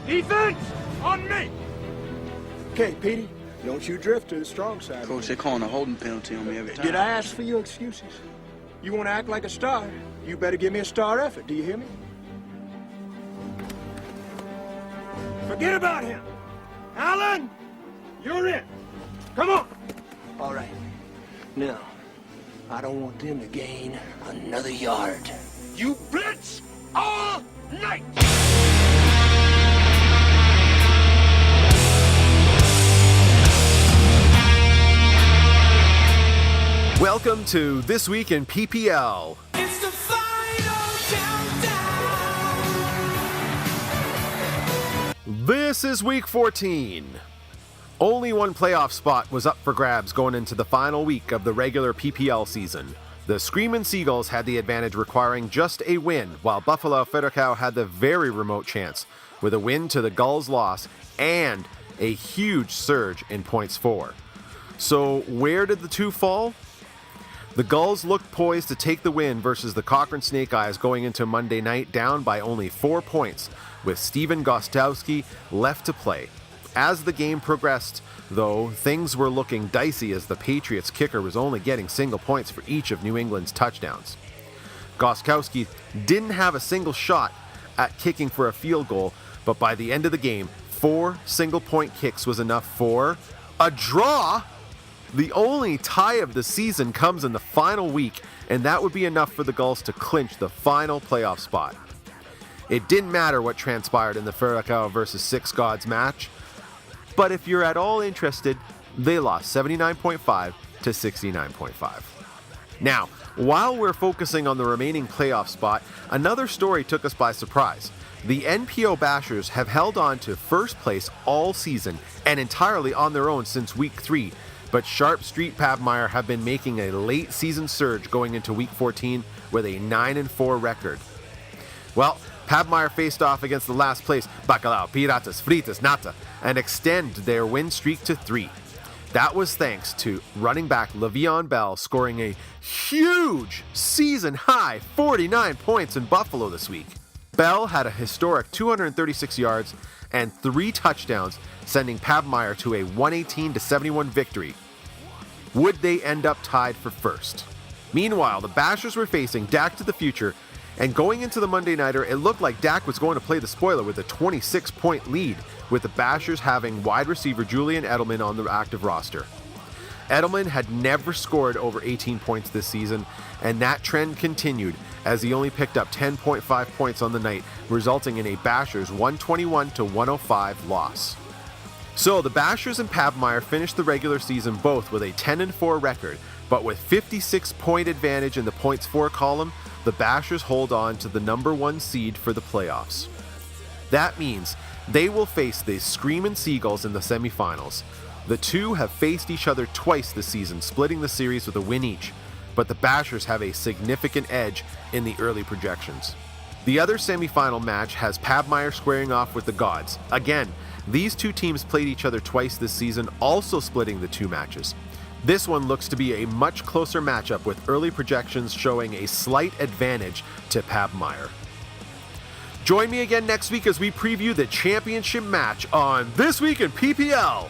Defense on me! Okay, Petey, don't you drift to the strong side. Coach, they're calling a holding penalty on me every time. Did I ask for your excuses? You want to act like a star? You better give me a star effort, do you hear me? Forget about him! Alan, you're in. Come on! All right. Now, I don't want them to gain another yard. You blitz all night! Welcome to This Week in PPL. It's the final countdown. This is Week 14. Only one playoff spot was up for grabs going into the final week of the regular PPL season. The Screamin' Seagulls had the advantage, requiring just a win, while Buffalo Federcow had the very remote chance with a win to the Gulls' loss and a huge surge in points for. So where did the two fall? The Gulls looked poised to take the win versus the Cochrane Snake Eyes going into Monday night, down by only 4 points, with Steven Gostowski left to play. As the game progressed, though, things were looking dicey as the Patriots kicker was only getting single points for each of New England's touchdowns. Gostowski didn't have a single shot at kicking for a field goal, but by the end of the game, 4 single-point kicks was enough for a draw. The only tie of the season comes in the final week, and that would be enough for the Gulls to clinch the final playoff spot. It didn't matter what transpired in the Federcow versus Six Gods match, but if you're at all interested, they lost 79.5 to 69.5. Now, while we're focusing on the remaining playoff spot, another story took us by surprise. The NPO Bashers have held on to first place all season and entirely on their own since Week 3, but Sharp Street Pabmire have been making a late season surge going into Week 14 with a 9-4 record. Well, Pabmire faced off against the last place Bacalao, Piratas, Fritas, Nata, and extend their win streak to 3. That was thanks to running back Le'Veon Bell scoring a huge season-high 49 points in Buffalo this week. Bell had a historic 236 yards and 3 touchdowns, sending Pabmire to a 118-71 victory. Would they end up tied for first? Meanwhile, the Bashers were facing Dak to the future, and going into the Monday Nighter, it looked like Dak was going to play the spoiler with a 26-point lead, with the Bashers having wide receiver Julian Edelman on the active roster. Edelman had never scored over 18 points this season, and that trend continued as he only picked up 10.5 points on the night, resulting in a Bashers 121-105 loss. So the Bashers and Pabmire finished the regular season both with a 10-4 record, but with 56-point advantage in the points for column, the Bashers hold on to the number 1 seed for the playoffs. That means they will face the Screamin' Seagulls in the semifinals. The two have faced each other twice this season, splitting the series with a win each, but the Bashers have a significant edge in the early projections. The other semifinal match has Pabmire squaring off with the Gods. Again, these two teams played each other twice this season, also splitting the 2 matches. This one looks to be a much closer matchup, with early projections showing a slight advantage to Pabmire. Join me again next week as we preview the championship match on This Week in PPL.